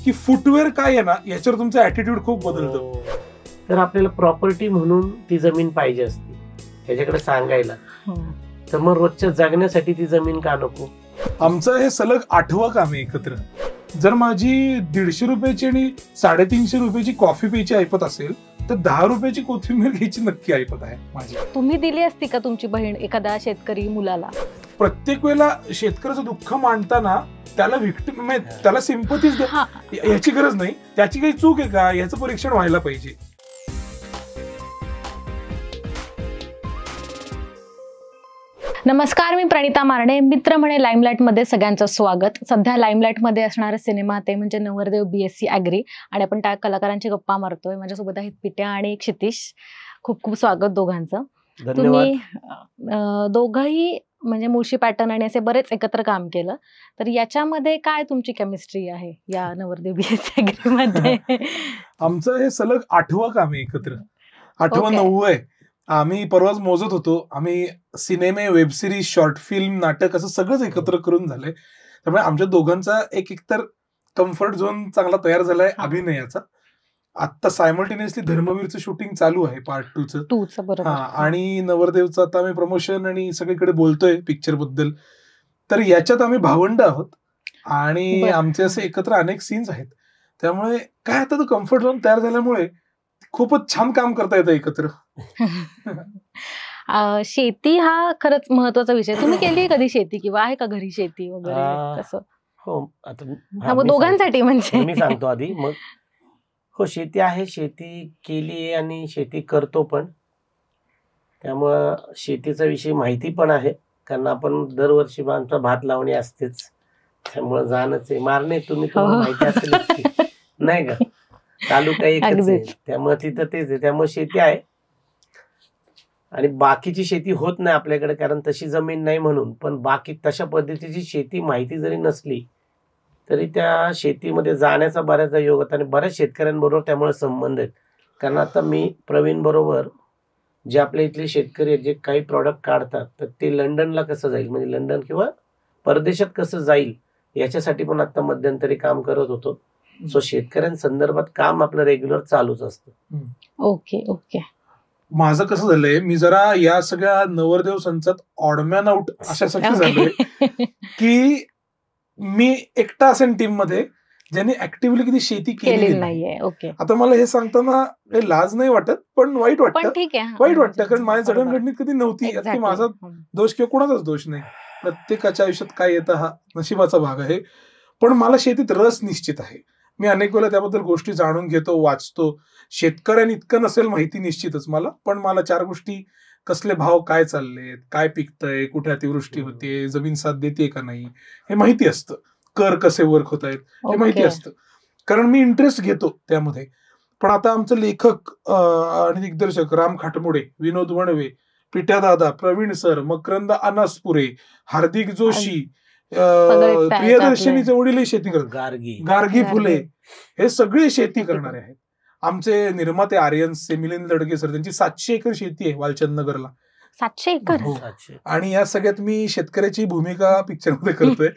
की फुटवेअर काय आहे ना याच्यावर तुमचा ऍटिट्यूड खूप बदलतो. तर आपल्याला प्रॉपर्टी म्हणून ती जमीन पाहिजे असते त्याच्याकडे सांगायला, तर मग रोजच्या जगण्यासाठी ती जमीन का नको. आमचं हे सलग 8वं काम आहे एकत्र. जर माझी 150 रुपयाची आणि 350 रुपयाची कॉफी प्यायची ऐपत असेल तर 10 रुपयाची कोथिंबीर घ्यायची नक्की ऐपत आहे माझी. तुम्ही दिली असती का तुमची बहीण एखाद्या शेतकरी मुलाला? प्रत्येक वेळेला शेतकऱ्याचं दुःख मांडताना त्याला विक्टिम त्याला सिंपथीच याची गरज नाही. त्याची काही चूक आहे का याचं परीक्षण व्हायला पाहिजे. नमस्कार, मी प्रणिता मारणे. मित्र म्हणे लाईमलाईट मध्ये सगळ्यांचं स्वागत. सध्या लाईमलाईट मध्ये असणारा सिनेमा ते म्हणजे नवरदेव BSc ॲग्री आणि आपण त्या कलाकारांची गप्पा मारतोय. माझ्यासोबत आहेत पिट्या आणि क्षितिश. खूप खूप स्वागत दोघांचं. तुम्ही दोघंही म्हणजे मुळशी पॅटर्न आणि असे बरेच एकत्र काम केलं, तर याच्यामध्ये काय तुमची केमिस्ट्री आहे या नवरदेव BSc ॲग्री मध्ये? आमचं हे सलग 8वं काम आहे एकत्र. 8वं 9वं आहे. आम्ही परवाच मोजत होतो. आम्ही सिनेमे, वेब सिरीज, शॉर्ट फिल्म, नाटक असं सगळंच एकत्र करून झालंय. त्यामुळे आमच्या दोघांचा एकतर कम्फर्ट झोन चांगला तयार झालाय अभिनयाचा. आता सायमल्टेनियसली धर्मवीरचं शूटिंग चालू आहे पार्ट 2चं. आणि नवरदेवचं आता आम्ही प्रमोशन आणि सगळीकडे बोलतोय पिक्चर बद्दल. तर याच्यात आम्ही भावंड आहोत आणि आमचे असे एकत्र अनेक सीन्स आहेत. त्यामुळे काय आता तो कम्फर्ट झोन तयार झाल्यामुळे खूपच छान काम करता येतं एकत्र. शेती हा खरंच महत्वाचा विषय. तुम्ही केली कधी शेती किंवा आहे का घरी शेती वगैरे कसं? हो, आता दोघांसाठी म्हणजे मी सांगतो आधी मग. हो, शेती आहे, शेती केली आहे आणि शेती करतो पण. त्यामुळं शेतीचा विषय माहिती पण आहे, कारण आपण दरवर्षी आमचा भात लावणी असतेच. त्यामुळं जाणंच आहे. मारणे तुम्हाला माहिती असेल नाही का, तालुका एकच आहे, त्यामुळे तिथं तेच आहे. त्यामुळे शेती आहे आणि बाकीची शेती होत नाही आपल्याकडे, कारण तशी जमीन नाही म्हणून. पण बाकी तशा पद्धतीची शेती माहिती जरी नसली तरी त्या शेतीमध्ये जाण्याचा बऱ्याचदा योग होता आणि बऱ्याच शेतकऱ्यांबरोबर त्यामुळे संबंध आहेत. कारण आता मी प्रवीण बरोबर जे आपल्या इथले शेतकरी आहेत, जे काही प्रॉडक्ट काढतात, तर ते लंडनला कसं जाईल, म्हणजे लंडन किंवा परदेशात कसं जाईल याच्यासाठी पण आता मध्यंतरी काम करत होतो. सो शेतकऱ्यांसंदर्भात काम आपलं रेग्युलर चालूच असतं. Okay okay. माझं कसं झालंय, मी जरा या सगळ्या नवरदेव संचात ऑडमॅन आउट अशासाठी झालोय की मी एकटा असेन टीम मध्ये ज्यांनी ऍक्टिव्हली कधी शेती केली नाहीये. ओके. आता मला हे सांगताना काही लाज नाही वाटत, पण वाईट वाटतं. वाईट वाटतं कारण माझ्या जडणघडणीत कधी नव्हती. की माझा दोष किंवा कोणाचाच दोष नाही. प्रत्येकाच्या आयुष्यात काय येतं हा नशिबाचा भाग आहे. पण मला शेतीत रस निश्चित आहे. मी अनेक वेळा त्याबद्दल गोष्टी जाणून घेतो, वाचतो. शेतकऱ्यांनी इतकं नसेल माहिती निश्चितच मला, पण मला 4 गोष्टी, कसले भाव काय चाललेत, काय पिकतंय, कुठे अतिवृष्टी होते, जमीन साथ देते का नाही, हे माहिती असतं. कर कसे वर्क होत आहेत हे माहिती असतं, कारण मी इंटरेस्ट घेतो त्यामध्ये. पण आता आमचं लेखक आणि दिग्दर्शक राम खाटमुडे, विनोद वणवे, पिट्या दादा, प्रवीण सर, मकरंद अनासपुरे, हार्दिक जोशी, प्रियदर्शनीचे वडीलही शेती करतात, गार्गी फुले, हे सगळे शेती करणारे आहेत. आमचे निर्माते आर्यन मिलिंद लडगे सर, त्यांची 700 एकर शेती आहे वालचंद नगरला. 700 एकर. आणि या सगळ्यात मी शेतकऱ्याची भूमिका पिक्चरमध्ये करतोय.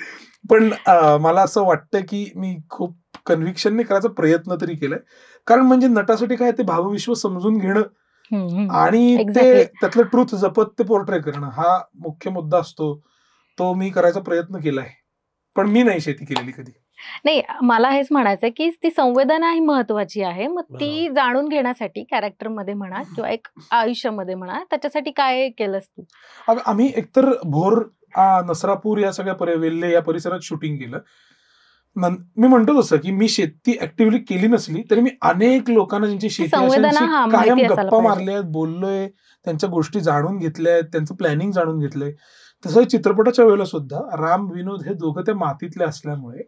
पण मला असं वाटतं की मी खूप कन्व्हिक्शनने करायचा प्रयत्न तरी केलाय. कारण म्हणजे नटासाठी काय, ते भावविश्व समजून घेणं आणि ते त्यातलं ट्रूथ जपत ते पोर्ट्रे करणं हा मुख्य मुद्दा असतो. तो मी करायचा प्रयत्न केलाय, पण मी नाही शेती केलेली कधी. नाही, मला हेच म्हणायचंय की ती संवेदना ही महत्वाची आहे. मग ती जाणून घेण्यासाठी कॅरेक्टर मध्ये म्हणा किंवा एक आयुष्यामध्ये म्हणा, त्याच्यासाठी काय केलंस तू? आम्ही एकतर भोर, नसरापूर या सगळ्या वेल्हे या परिसरात शूटिंग केलं. मी म्हणतो तसं की मी शेती ऍक्टिव्हली केली नसली तरी मी अनेक लोकांना ज्यांची शेती कायम गप्पा मारल्यात, बोललोय, त्यांच्या गोष्टी जाणून घेतल्यात, त्यांचं प्लॅनिंग जाणून घेतलंय. तसं चित्रपटाच्या वेळेला सुद्धा राम, विनोद हे दोघं त्या मातीतले असल्यामुळे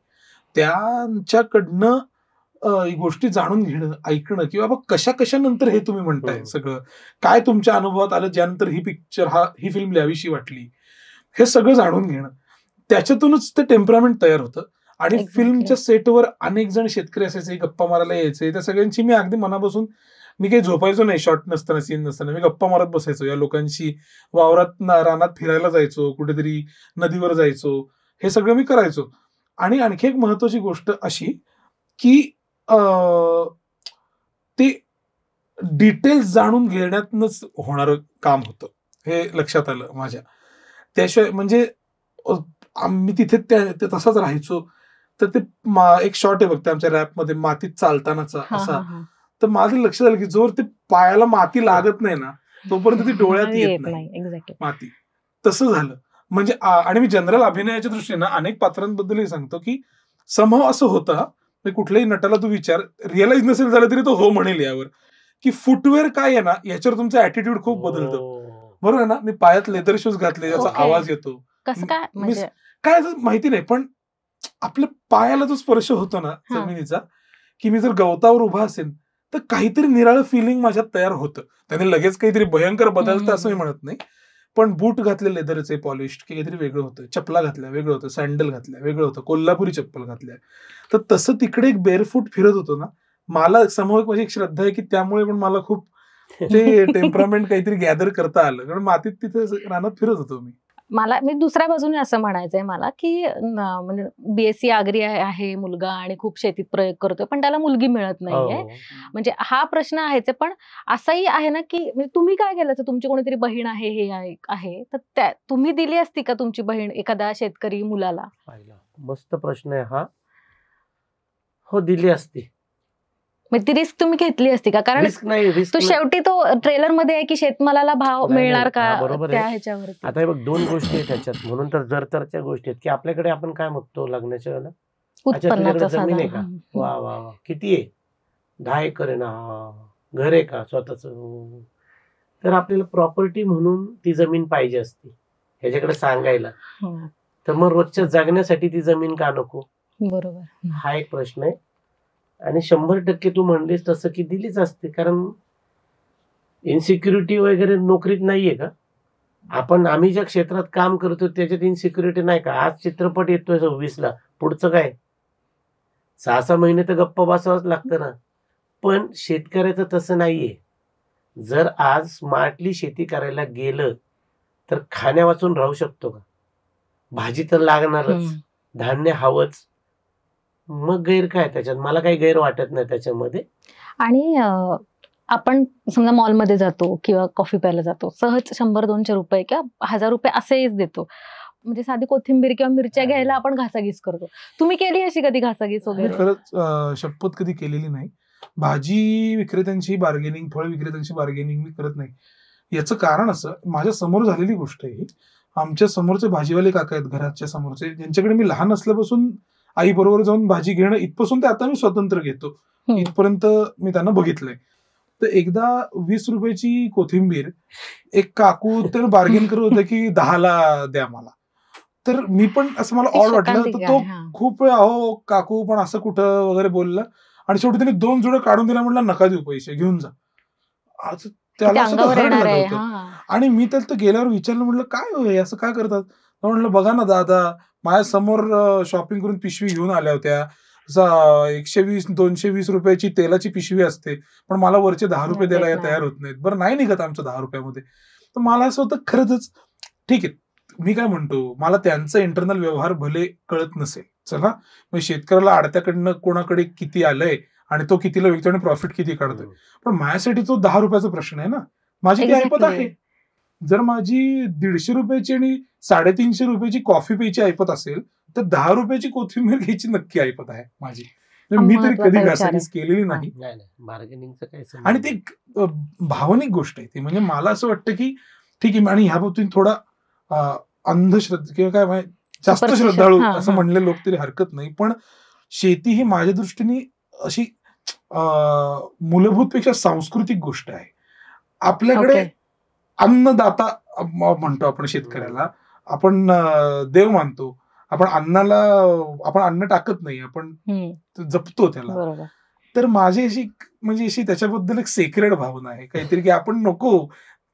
त्यांच्याकडनं गोष्टी जाणून घेणं, ऐकणं, की बाबा कशा कशानंतर हे तुम्ही म्हणताय सगळं, काय तुमच्या अनुभवात आलं ज्यानंतर ही फिल्म लिहावीशी वाटली, हे सगळं जाणून घेणं, त्याच्यातूनच ते टेम्परामेंट तयार होतं. आणि फिल्मच्या सेटवर अनेक जण शेतकरी असायचे, गप्पा मारायला यायचे. त्या सगळ्यांची मी अगदी मनापासून, मी काही झोपायचो नाही शॉर्ट नसताना, सीन नसताना, मी गप्पा मारत बसायचो या लोकांशी. वावरात रानात फिरायला जायचो, कुठेतरी नदीवर जायचो, हे सगळं मी करायचो. आणि आणखी एक महत्वाची गोष्ट अशी की ते डिटेल्स जाणून घेण्यातनच होणारं काम होतं, हे लक्षात आलं माझ्या. त्याशिवाय म्हणजे आम्ही तिथे ते तसाच राहायचो. तर ते एक शॉट आहे बघते आमच्या रॅपमध्ये मातीत चालतानाचा असा. तर माझं लक्षात आलं की जोर ते पायाला माती लागत नाही ना तोपर्यंत ती डोळ्यात येत नाही माती. तसं झालं म्हणजे. आणि मी जनरल अभिनयाच्या दृष्टीने अनेक पात्रांबद्दलही सांगतो की समहाव असं होतं, कुठल्याही नटाला तू विचार, रिअलाइज नसेल झालं तरी तो हो म्हणेल यावर, की फुटवेअर काय आहे ना याच्यावर तुमचा ऍटिट्यूड खूप बदलतो. बरोबर आहे ना. मी पायात लेदर शूज घातले याचा आवाज येतो. काय माहिती नाही, पण आपल्या पायाला जो स्पर्श होतो ना जमिनीचा, की मी जर गवतावर उभा असेल तर काहीतरी निराळं फिलिंग माझ्यात तयार होतं. त्याने लगेच काहीतरी भयंकर बदलतं असं मी म्हणत नाही, पण बूट घातले लेदरचे पॉलिश्ड की काहीतरी वेगळं होतं, चपला घातल्या वेगळं होतं, सँडल घातल्या वेगळं होतं, कोल्हापुरी चप्पल घातल्या. तर तसं तिकडे एक बेअरफूट फिरत होतो ना, मला समोर माझी एक श्रद्धा आहे की त्यामुळे पण मला खूप ते टेम्परामेंट काहीतरी गॅदर करता आलं, कारण मातीत तिथे रानात फिरत होतो मी. मला मी दुसऱ्या बाजूने असं म्हणायचंय मला की म्हणजे बीएससी आगरी आहे मुलगा आणि खूप शेतीत प्रयोग करतोय पण त्याला मुलगी मिळत नाहीये. म्हणजे हा प्रश्न आहेच, पण असंही आहे ना की तुम्ही काय केलं तर तुमची कोणीतरी बहीण आहे हे आहे तर तुम्ही दिली असती का तुमची बहीण एखाद्या शेतकरी मुलाला? मस्त प्रश्न आहे हा. हो, दिली असती. ती रिस्क तुम्ही घेतली असती का? कारण तो शेवटी तो ट्रेलर मध्ये आहे की शेतमालाला भाव मिळणार का त्या ह्याच्यावर. आता बघ, दोन गोष्टी आहेत त्याच्यात, म्हणून तर जरतरच्या गोष्टी आहेत की आपल्याकडे आपण काय बघतो लग्नाच्या वेळेला, उत्पन्नाचा जमीन आहे का, वा वा वा किती आहे, 10 एकर आहे ना, घर आहे का स्वतःच, तर आपल्याला प्रॉपर्टी म्हणून ती जमीन पाहिजे असते ह्याच्याकडे सांगायला. तर मग रोजच्या जगण्यासाठी ती जमीन का नको? बरोबर, हा एक प्रश्न आहे. आणि 100% तू म्हणलीस तसं की दिलीच असते, कारण इन्सिक्युरिटी वगैरे नोकरीत नाहीये का? आम्ही ज्या क्षेत्रात काम करतो त्याच्यात इन्सिक्युरिटी नाही का? आज चित्रपट येतोय 26ला, पुढचं काय 6-6 महिने तर गप्पा बसावंच लागतं ना. पण शेतकऱ्याचं तसं नाहीये. जर आज स्मार्टली शेती करायला गेलं तर खाण्या वाचून राहू शकतो का? भाजी तर लागणारच, धान्य हवंच, मग गैर काय त्याच्यात? मला काही गैर वाटत नाही त्याच्यामध्ये. आणि आपण समजा मॉलमध्ये जातो किंवा कॉफी प्यायला जातो, सहज 100-200 रुपये किंवा 1000 रुपये असेच देतो. म्हणजे साधी कोथिंबीर किंवा मिरच्या घ्यायला आपण घासाघीस करतो. तुम्ही केली अशी कधी घासाघीस वगैरे? खरंच शपथ कधी केलेली नाही. भाजी विक्रेत्यांची बार्गेनिंग, फळ विक्रेत्यांची बार्गेनिंग मी करत नाही. याचं कारण असं, माझ्या समोर झालेली गोष्ट आहे. आमच्या समोरचे भाजीवाले काका आहेत घराच्या समोरचे, ज्यांच्याकडे मी लहान असल्यापासून आई बरोबर जाऊन भाजी घेणं इथपासून ते आता मी स्वतंत्र घेतो, इथपर्यंत मी त्यांना बघितलंय. तर एकदा 20 रुपयाची कोथिंबीर एक काकू तर बार्गेन करत होते की 10ला द्या मला. तर मी पण असं मला ऑड वाटलं, तर तो खूप वेळ अहो काकू पण असं कुठं वगैरे बोलला, आणि शेवटी त्यांनी 2 जुडं काढून दिला, म्हणला नका देऊ पैसे, घेऊन जा. त्याला असं हर्ट झालं होतं. आणि मी तर गेल्यावर विचारलं, म्हटलं काय होय असं काय करतात? म्हटलं बघा ना दादा, माझ्या समोर शॉपिंग करून पिशवी घेऊन आल्या होत्या, 120-220 रुपयाची तेलाची पिशवी असते, पण मला वरचे 10 रुपये द्यायला तयार होत नाहीत. बरं नाही निघत आमचं 10 रुपयामध्ये. तर मला असं होतं खरंच ठीक आहे. मी काय म्हणतो, मला त्यांचा इंटरनल व्यवहार भले कळत नसेल, चला शेतकऱ्याला आडत्याकडनं कोणाकडे किती आलंय आणि तो कितीला विकतो आणि प्रॉफिट किती काढतोय, पण माझ्यासाठी तो 10 रुपयाचा प्रश्न आहे ना. माझी ती ऐपत आहे. जर माझी 150 रुपयाची आणि 350 रुपयाची कॉफी प्यायची ऐपत असेल तर 10 रुपयाची कोथिंबीर घ्यायची नक्की ऐपत आहे माझी. मी तरी कधी घासाघीस केलेली नाही. आणि ती भावनिक गोष्ट आहे ती. म्हणजे मला असं वाटतं की ठीक आहे, आणि ह्या बाबतीत थोडा अंधश्रद्धा किंवा काय जास्त श्रद्धाळू असं म्हणले लोक तरी हरकत नाही, पण शेती ही माझ्या दृष्टीने अशी मूलभूत पेक्षा सांस्कृतिक गोष्ट आहे. आपल्याकडे अन्नदाता म्हणतो आपण शेतकऱ्याला, आपण देव मानतो. आपण अन्न टाकत नाही, आपण जपतो त्याला. तर माझी अशी त्याच्याबद्दल एक सेक्रेड भावना आहे काहीतरी, की आपण नको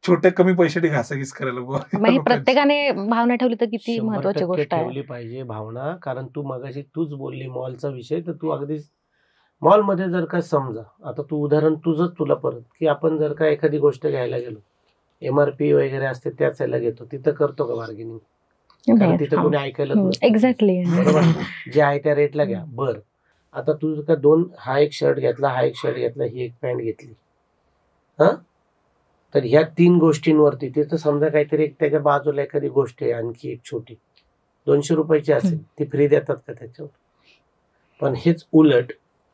छोट्या कमी पैशासाठी घासाघीस करायला. प्रत्येकाने भावना ठेवली तर किती महत्वाची गोष्ट आहे. ठेवली पाहिजे भावना, कारण तूच बोलली मॉलचा विषय, तर तू अगदी मॉलमध्ये जर का समजा, आता तू उदाहरण तुला परत, की आपण जर का एखादी गोष्ट घ्यायला गेलो, MRP वगैरे असते त्याच याला घेतो, तिथं करतो का बार्गेनिंग? तिथं कोणी ऐकायला एक्झॅक्टली बरोबर, जे आहे त्या रेटला घ्या. बरं, आता तू का हा एक शर्ट घेतला, हा एक शर्ट घेतला, ही एक पॅन्ट घेतली, हा, तर ह्या 3 गोष्टींवरती तिथं समजा काहीतरी त्याच्या बाजूला एखादी गोष्ट आहे आणखी एक छोटी 200 रुपयाची असेल, ती फ्री देतात का त्याच्यावर? पण हेच उलट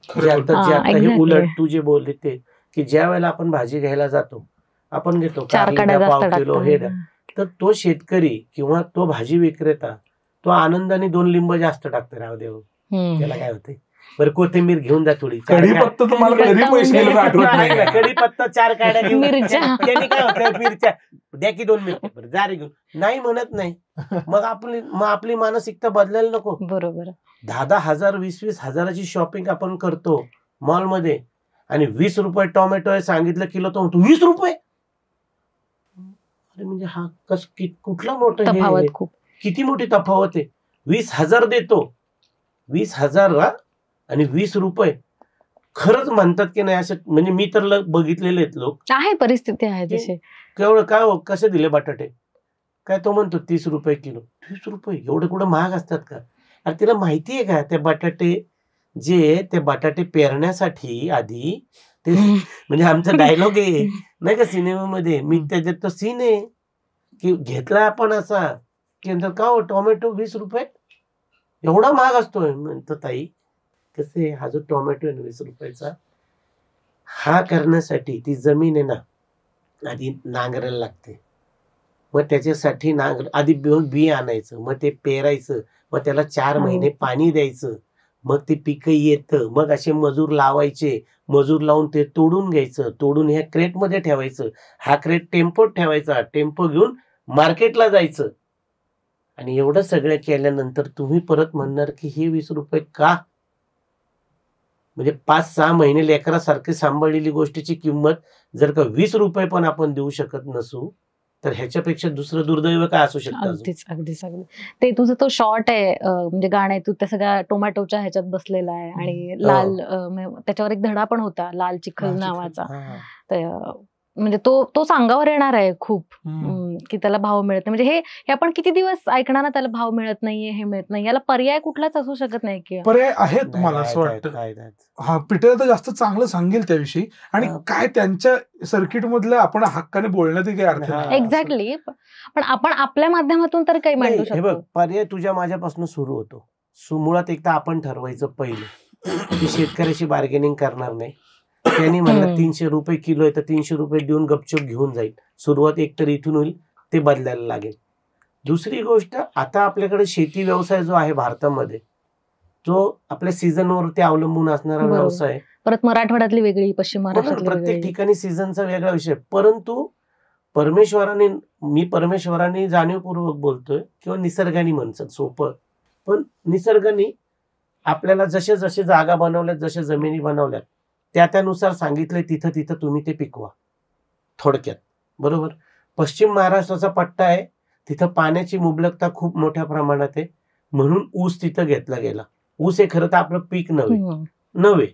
जे आता हे उलट तू जे बोलले ते, की ज्या वेळेला आपण भाजी घ्यायला जातो, आपण घेतो पाव किलो हे द्या, तर तो शेतकरी किंवा तो भाजी विक्रेता तो आनंदाने 2 लिंब जास्त टाकतो, राव देव त्याला काय होते, बरं कोथिंबीर घेऊन जा थोडी, कढीपत्ता तुम्हाला कधी पैसे गेले आठवत नाही. कढीपत्ता 4 काड्या घेऊन, त्यांनी काय होतं, मिरच्या द्या की 2 मिरच्या, बरं जा रे घेऊन, नाही म्हणत नाही. मग आपली मानसिकता बदलायला नको. बरोबर. 10,000 हजार 20,000 हजाराची शॉपिंग आपण करतो मॉलमध्ये, आणि 20 रुपये टोमॅटो आहे सांगितलं किलो, तो म्हणतो 20 रुपये. अरे म्हणजे हा कुठला मोठा तफावत, खूप किती मोठी तफावत आहे. 20,000 देतो, 20,000 आणि 20 रुपये. खरंच म्हणतात की नाही असं, म्हणजे मी तर बघितलेले आहेत लोक, आहे परिस्थिती आहे तशी. केवढं काय कसे दिले बटाटे, काय तो म्हणतो 30 रुपये किलो. 30 रुपये एवढे कुठं महाग असतात का? अरे तिला माहिती आहे का, ते बटाटे पेरण्यासाठी आधी ते म्हणजे आमचा डायलॉग आहे नाही का सिनेमामध्ये, मी त्याच्यात तो सीन आहे की घेतला आपण असा की का हो टोमॅटो 20 रुपये एवढा महाग असतोय. म्हणतो ताई कसे, हा जो टोमॅटो आहे 20 रुपयाचा, हा करण्यासाठी ती जमीन आहे ना आधी नांगरायला लागते, मग त्याच्यासाठी आधी बी आणायचं, मग ते पेरायचं, मग त्याला 4 महिने पाणी द्यायचं, मग ते पिकं येतं, मग असे मजूर लावायचे, मजूर लावून ते तोडून घ्यायचं, तोडून ह्या क्रेटमध्ये ठेवायचं, हा क्रेट टेम्पोत ठेवायचा, टेम्पो घेऊन मार्केटला जायचं. आणि एवढं सगळं केल्यानंतर तुम्ही परत म्हणणार की हे 20 रुपये का? म्हणजे 5-6 महिने लेकरासारखी सांभाळलेली गोष्टीची किंमत जर का 20 रुपये पण आपण देऊ शकत नसू, तर ह्याच्यापेक्षा दुसरं दुर्दैव काय असू शकतं? अगदीच अगदीच अगदी. ते तुझं तो शॉर्ट आहे म्हणजे गाणं आहे, तू त्या सगळ्या टोमॅटोच्या ह्याच्यात बसलेला आहे आणि लाल त्याच्यावर एक धडा पण होता, लाल चिखल नावाचा. म्हणजे तो सांगावर येणार आहे खूप, की त्याला भाव मिळत नाही. म्हणजे हे आपण किती दिवस ऐकणार ना, त्याला भाव मिळत नाहीये, हे मिळत नाही, याला पर्याय कुठलाच असू शकत नाही. की पर्याय आहेत मला असं वाटतं. हा, पिटे तर जास्त चांगलं सांगेल त्याविषयी, आणि काय त्यांच्या सर्किट मधलं आपण हक्काने बोलण्यात काही अर्थ नाही. एक्झॅक्टली. पण आपण आपल्या माध्यमातून तर काही मांडू शकतो. पर्याय तुझ्या माझ्यापासून सुरू होतो. मुळात एकदा आपण ठरवायचं पहिलं की शेतकऱ्याशी बार्गेनिंग करणार नाही. त्यांनी म्हणलं 300 रुपये किलो आहे तर 300 रुपये देऊन गपचूप घेऊन जाईल. सुरुवात एकतर इथून होईल, ते बदलायला लागेल. दुसरी गोष्ट, आता आपल्याकडे शेती व्यवसाय जो आहे भारतामध्ये, तो आपल्या सीझनवरती अवलंबून असणारा व्यवसाय. परत मराठवाड्यातली वेगळी, पश्चिम महाराष्ट्रातली प्रत्येक ठिकाणी सीझनचा वेगळा विषय. परंतु मी परमेश्वराने जाणीवपूर्वक बोलतोय किंवा निसर्गाने म्हणतात सोपं, पण निसर्गाने आपल्याला जसे जसे जागा बनवल्यात, जसे जमिनी बनवल्यात, त्यानुसार सांगितलंय तिथं तिथं तुम्ही ते पिकवा. थोडक्यात बरोबर. पश्चिम महाराष्ट्राचा पट्टा आहे, तिथं पाण्याची मुबलकता खूप मोठ्या प्रमाणात आहे, म्हणून ऊस तिथं घेतला गेला. ऊस हे खरं तर आपलं पीक नव्हे,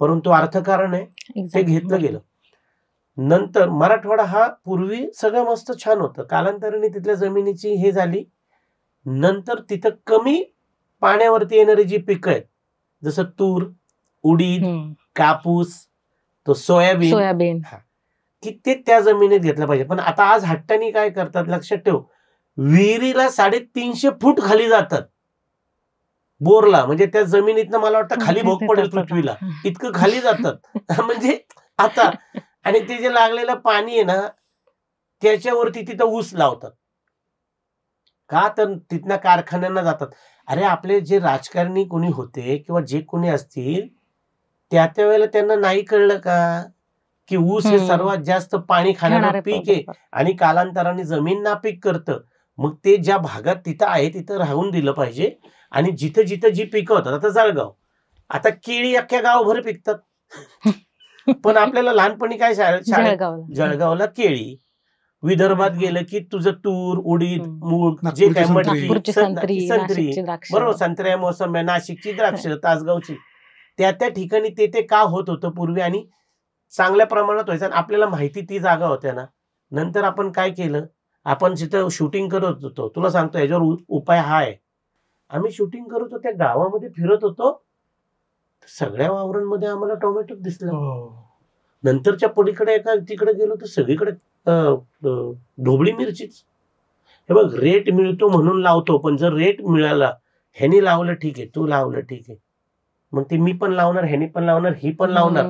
परंतु अर्थकारण आहे, ते घेतलं गेलं. नंतर मराठवाडा हा पूर्वी सगळं मस्त छान होतं, कालांतराने तिथल्या जमिनीची हे झाली. नंतर तिथं कमी पाण्यावरती येणारी जी पिकं आहेत, जसं तूर, उडीद, कापूस, तो सोयाबीन, की ते त्या जमिनीत घेतलं पाहिजे. पण आता आज हट्टानी काय करतात, लक्षात ठेव, विहिरीला 350 फूट खाली जातात, बोरला, म्हणजे त्या जमिनीतनं मला वाटतं खाली भोग पडेल पृथ्वीला, इतकं खाली जातात. म्हणजे आता, आणि ते जे लागलेलं पाणी आहे ना, त्याच्यावरती तिथं ऊस लावतात. का तर तिथनं कारखान्यांना जातात. अरे आपले जे राजकारणी कोणी होते किंवा जे कोणी असतील, त्या वेळेला त्यांना नाही कळलं का की ऊस हे सर्वात जास्त पाणी खाणारं पीक आहे आणि कालांतराने जमीन नापीक करतं. मग ते ज्या भागात तिथं आहे तिथं राहून दिलं पाहिजे. आणि जिथं जिथं जी पिकं होतात, आता जळगाव, आता केळी अख्ख्या गावभर पिकतात. पण आपल्याला लहानपणी काय जळगावला केळी, विदर्भात गेलं की तुझं तूर, उडीद, मूग, जे काय मटकी, संत्री, बरोबर, संत्र्या मोसंब्या, नाशिकची द्राक्ष, तासगावची, त्या ठिकाणी ते का होत होतं पूर्वी आणि चांगल्या प्रमाणात व्हायचं. आणि आपल्याला माहिती ती जागा होत्या ना. नंतर आपण काय केलं, आपण जिथं शूटिंग करत होतो, तुला सांगतो याच्यावर उपाय हा आहे. आम्ही शूटिंग करत होतो, त्या गावामध्ये फिरत होतो, सगळ्या वावरांमध्ये आम्हाला टोमॅटो दिसला. हो. नंतरच्या पलीकडे एका तिकडे गेलो तर सगळीकडे ढोबळी मिरचीच. हे बघ, रेट मिळतो म्हणून लावतो, पण जर रेट मिळाला, ह्यानी लावलं ठीक आहे, तू लावलं ठीक आहे, मग ते मी पण लावणार, ह्यानी पण लावणार, ही पण लावणार,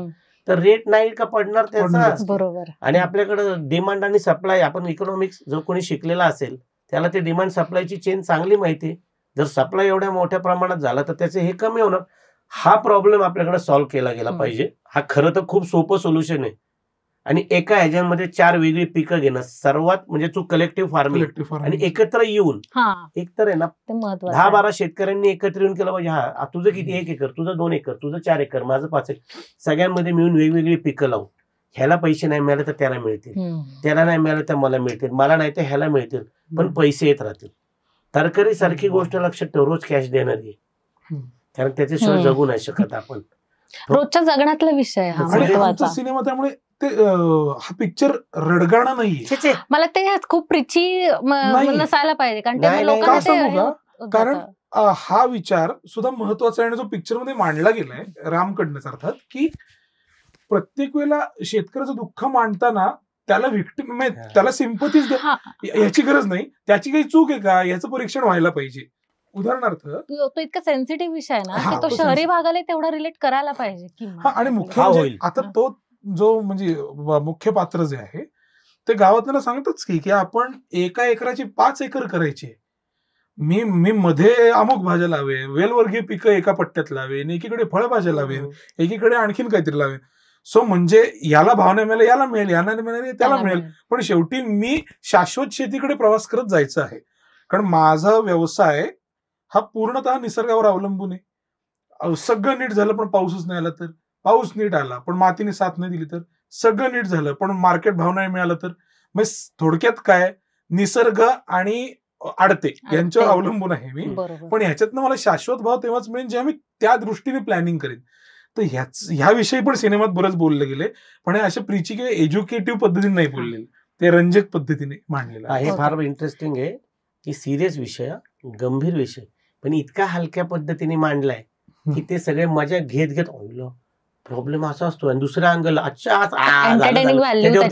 तर रेट नाही का पडणार त्याचा. बरोबर. आणि आपल्याकडे डिमांड आणि सप्लाय, आपण इकॉनॉमिक्स जो कोणी शिकलेला असेल त्याला ते डिमांड सप्लायची चेन चांगली माहिती आहे. जर सप्लाय एवढ्या मोठ्या प्रमाणात झाला तर त्याचे हे कमी होणार. हा प्रॉब्लेम आपल्याकडे सॉल्व्ह केला गेला पाहिजे. हा खरं तर खूप सोपं सोल्युशन आहे. आणि एका ह्याच्यामध्ये 4 वेगळी पिकं घेणं सर्वात म्हणजे तू कलेक्टिव्ह फार्मिंग आणि एकत्र येऊन एकतर आहे ना 10-12 शेतकऱ्यांनी एकत्र येऊन केलं पाहिजे. हा तुझं किती 1 एकर, तुझं 2 एकर, तुझं 4 एकर, माझं 5 एकर, सगळ्यांमध्ये मिळून वेगवेगळी पिकं लावून ह्याला पैसे नाही मिळाले तर त्याला मिळतील, त्याला नाही मिळाले तर मला मिळतील, मला नाही तर ह्याला मिळतील, पण पैसे येत राहतील. तरकारी सारखी गोष्ट लक्षात ठेव, रोज कॅश देणारी आहे, कारण त्याच्याशिवाय जगू नाही शकत आपण. रोजच्या जगण्यातला विषय हा महत्त्वाचा सिनेमा. त्यामुळे ते हा पिक्चर रडगाणा नाहीये. मला ते खूप प्रिची नसायला पाहिजे, कारण हा विचार सुद्धा महत्वाचा आहे आणि जो पिक्चर मध्ये मांडला गेलाय रामकडनं अर्थात, की प्रत्येक वेळेला शेतकऱ्याचं दुःख मांडताना त्याला विक्टिम, त्याला सिंपथीच याची गरज नाही, त्याची काही चूक आहे का याचं परीक्षण व्हायला पाहिजे. उदाहरणार्थ तो इतका सेन्सिटिव्ह विषय आहे ना की तो शहरी भागाला तेवढा रिलेट करायला पाहिजे. आणि मुख्य म्हणजे आता तो जो म्हणजे मुख्य पात्र जे आहे ते गावातल्याला सांगतच की आपण एका एकराची 5 एकर करायची. मी मध्ये अमुक भाज्या लावेन, वेलवर्गीय पिकं एका पट्ट्यात लावेन, एकीकडे फळभाज्या लावेन, एकीकडे आणखीन काहीतरी लावेन. सो म्हणजे याला भाव नाही मिळाला याला मिळेल, याला नाही मिळाले त्याला मिळेल, पण शेवटी मी शाश्वत शेतीकडे प्रवास करत जायचं आहे. कारण माझा व्यवसाय हा पूर्णतः निसर्गावर अवलंबून आहे. सगळं नीट झालं पण पाऊसच नाही आला तर, पाऊस नीट आला पण मातीने साथ नाही दिली तर, सगळं नीट झालं पण मार्केट भाव नाही मिळाला तर, मग थोडक्यात काय, निसर्ग आणि आडते यांच्यावर अवलंबून आहे मी. पण ह्याच्यातनं मला शाश्वत भाव तेव्हाच मिळेल जेव्हा मी त्या दृष्टीने प्लॅनिंग करेन. तर ह्याविषयी पण सिनेमात बरंच बोललं गेले, पण हे अशा प्रीची किंवा एज्युकेटिव्ह पद्धतीने नाही बोललेलं, ते रंजक पद्धतीने मांडलेलं आहे. हे फार इंटरेस्टिंग आहे की सिरियस विषय, गंभीर विषय, पण इतका हलक्या पद्धतीने मांडलाय की ते सगळे मजा घेत घेत प्रॉब्लेम असा असतो आणि दुसऱ्या अँगल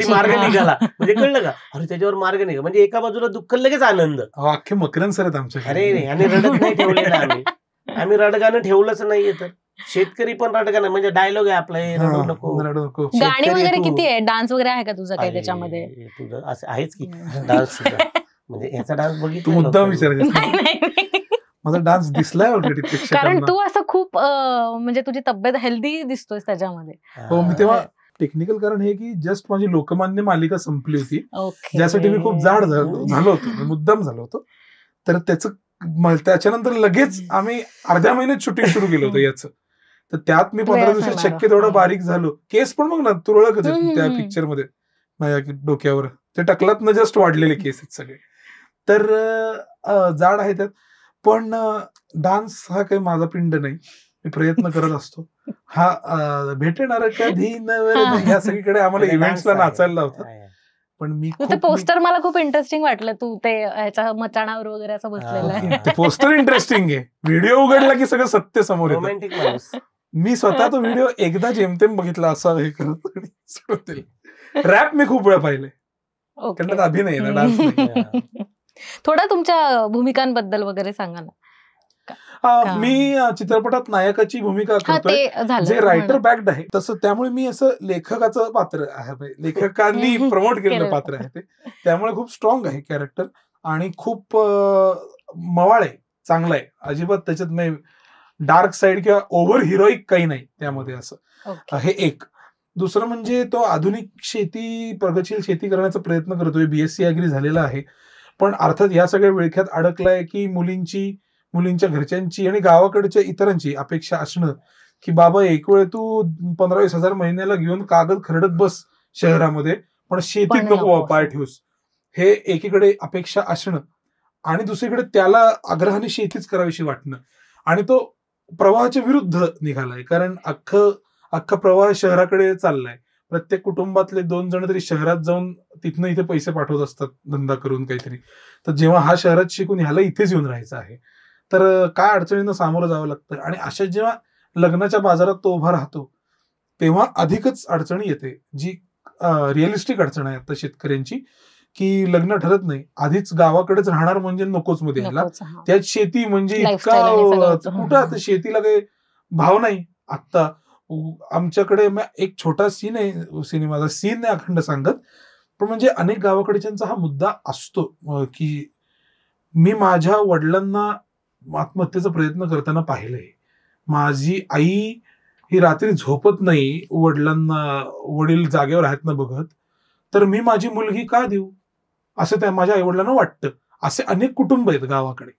मार्ग निघाला म्हणजे कळलं का, अरे त्याच्यावर मार्ग निघाला म्हणजे एका बाजूला दुःख लगेच आनंद. अख्खे मकरन सर आहेत आमच्या. अरे आणि रडत नाही ठेवलेलं आम्ही रडगाणं ठेवलंच नाहीये. तर शेतकरी पण रडगाणं म्हणजे डायलॉग आहे आपला, रडू नको. गाणी वगैरे किती आहे, डान्स वगैरे आहे का तुझं काही त्याच्यामध्ये? तुझं असं आहेच की डान्स सुद्धा, म्हणजे ह्याचा डान्स बघितला मुद्दा विचारायचा. माझा डान्स दिसलाय ऑलरेडी, कारण तू असं खूप म्हणजे तुझी तब्येत हेल्दी दिसतोय त्याच्यामध्ये. हो, मी तेव्हा टेक्निकल कारण हे की जस्ट माझी लोकमान्य मालिका संपली होती, ज्यासाठी मी खूप जाड झालो होतो, मुद्दाम झालो होतो. तर त्याच्यानंतर लगेच आम्ही अर्ध्या महिन्यात शूटिंग सुरू केलं होतं याचं. तर त्यात मी 15 दिवसात शक्य तेवढं बारीक झालो. केस पण बघ ना तुरळकच आहेत त्या पिक्चर मध्ये माझ्या डोक्यावर, ते टकलात न जस्ट वाढलेले केस आहेत सगळे. तर जाड आहे त्यात. पण डान्स हा काही माझा पिंड नाही, मी प्रयत्न करत असतो. हा भेटणार कधी या सगळीकडे आम्हाला इव्हेंट्सला नाचायला लावतात. पण मी ते पोस्टर मला खूप इंटरेस्टिंग वाटलं, तू ते ह्याच्या मचाणावर वगैरे असं बसलेलं आहे. ते पोस्टर इंटरेस्टिंग आहे, व्हिडिओ उघडला की सगळं सत्य समोर येतं. मी स्वतः तो व्हिडिओ एकदा जेमतेम बघितला असा हे करत. रॅप मी खूप वेळा पाहिले, कारण अभिनय ना, डान्स नाही. थोडा तुमच्या भूमिकांबद्दल वगैरे सांगा ना. मी चित्रपटात नायकाची भूमिका करतोय, जे रायटर बॅक्ड आहे तसं, त्यामुळे मी असं लेखकाचं पात्र आहे, लेखकांनी प्रमोट केलेलं पात्र आहे ते, त्यामुळे खूप स्ट्रॉंग आहे कॅरेक्टर आणि खूप मवाळ आहे, चांगला आहे. अजिबात त्याच्यात डार्क साइड किंवा ओव्हर हिरोईक काही नाही त्यामध्ये, असं हे एक. दुसरं म्हणजे तो आधुनिक शेती, प्रगतशील शेती करण्याचा प्रयत्न करतोय, BSc ऍग्री झालेला आहे, पण अर्थात या सगळ्या विळख्यात अडकलाय की मुलींच्या घरच्यांची आणि गावाकडच्या इतरांची अपेक्षा असणं की बाबा एक वेळ तू 15-20 हजार महिन्याला घेऊन कागद खरडत बस शहरामध्ये, पण शेतीत नको पाय ठेवूस, हे एकीकडे अपेक्षा असणं आणि दुसरीकडे त्याला आग्रहाने शेतीच करावीशी वाटणं. आणि तो प्रवाहाच्या विरुद्ध निघालाय, कारण अख्खा प्रवाह शहराकडे चाललाय. प्रत्येक कुटुंबातले 2 जण तरी शहरात जाऊन तिथनं इथे पैसे पाठवत असतात धंदा करून काहीतरी. तर जेव्हा हा शहरात शिकून ह्याला इथेच येऊन राहायचं आहे, तर काय अडचणींना सामोरं जावं लागतं. आणि अशा जेव्हा लग्नाच्या बाजारात तो उभा राहतो तेव्हा अधिकच अडचणी येते. जी रिअलिस्टिक अडचण आहे आता शेतकऱ्यांची, की लग्न ठरत नाही, आधीच गावाकडेच राहणार म्हणजे नकोच मध्ये यायला, त्यात शेती म्हणजे इतका कुठं आता शेतीला काही भाव नाही. आता आमच्याकडे एक छोटा सीन आहे, सिनेमाचा सीन नाही अखंड सांगत, पण म्हणजे अनेक गावाकडच्यांचा हा मुद्दा असतो की मी माझ्या वडिलांना आत्महत्येचा प्रयत्न करताना पाहिलंय. माझी आई ही रात्री झोपत नाही वडील जागेवर आहेत ना बघत, तर मी माझी मुलगी का देऊ असं त्या माझ्या आई वडिलांना वाटतं. असे अनेक कुटुंब आहेत गावाकडे.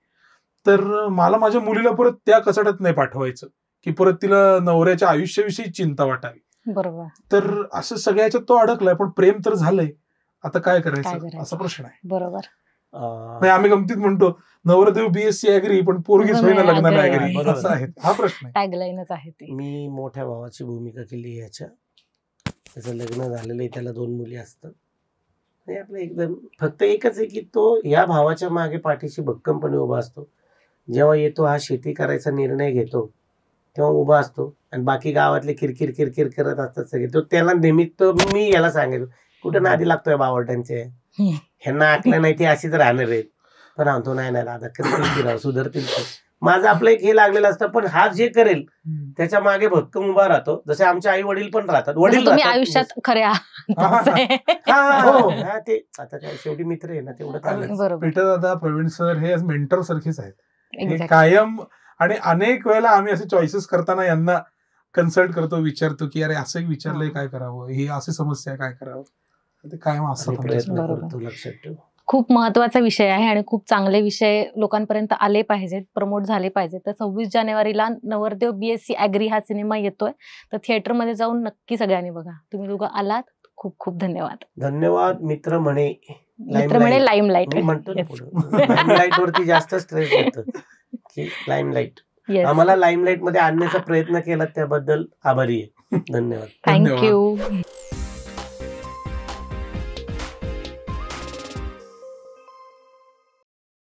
तर मला माझ्या मुलीला परत त्या कचाट्यात नाही पाठवायचं की परत तिला नवऱ्याच्या आयुष्याविषयी चिंता वाटावी. बरोबर. तर असं सगळ्याच्यात तो अडकलाय, पण प्रेम तर झालंय, आता काय करायचं असा प्रश्न आहे. बरोबर. आम्ही गमतीत म्हणतो नवरदेव BSc ऍग्री पण पोरगीच होईना लग्नाला ऍग्री, असा आहे हा प्रश्न. टॅगलाईनच आहे ती. मी मोठ्या भावाची भूमिका केली याच्या. त्याचं लग्न झालेलं आहे, त्याला 2 मुली असतात. आपलं एकदम फक्त एकच आहे की तो या भावाच्या मागे पाठीशी भक्कमपणे उभा असतो. जेव्हा येतो हा शेती करायचा निर्णय घेतो तेव्हा उभा असतो, आणि बाकी गावातले किरकिर किरकिर करत असतात सगळे. तो त्याला निमित्त मी याला सांगेल कुठं नादी लागतोय बावटांचे, ह्यांना आकलं नाही ते अशीच राहणार आहेत. पण म्हणतो नाही नाही दादा करतील की राव, सुधरतील. माझं आपलं एक हे लागलेलं असतं, पण हा जे करेल त्याच्या मागे भक्कम उभा राहतो. जसे आमचे आई वडील पण राहतात. वडील आयुष्यात खऱ्या ते आता काय शेवटी मित्र आहे ना, तेवढं. पेटा दादा, प्रवीण सर हे मेंटर सारखेच आहेत. हे कायम, आणि अनेक वेळेला आम्ही असे चॉईसेस करताना यांना कन्सल्ट करतो, विचारतो की अरे असं विचारलंय काय करावं, ही अशी समस्या काय करावं. ते कायम असं प्रयत्न करतो. लक्षात ठेव, खूप महत्वाचा विषय आहे आणि खूप चांगले विषय लोकांपर्यंत आले पाहिजेत, प्रमोट झाले पाहिजेत. तर 26 जानेवारीला नवरदेव BSc ऍग्री हा सिनेमा येतोय, तर थिएटरमध्ये जाऊन नक्की सगळ्यांनी बघा. तुम्ही दोघं आलात, खूप खूप धन्यवाद. धन्यवाद. मित्र म्हणे लाईमलाईट म्हणतो, लाईमलाईट वरती जास्त स्ट्रेस देतो की लाईमलाईट. आम्हाला लाईमलाईट मध्ये आणण्याचा प्रयत्न केला त्याबद्दल आभारी आहे. धन्यवाद. थँक्यू.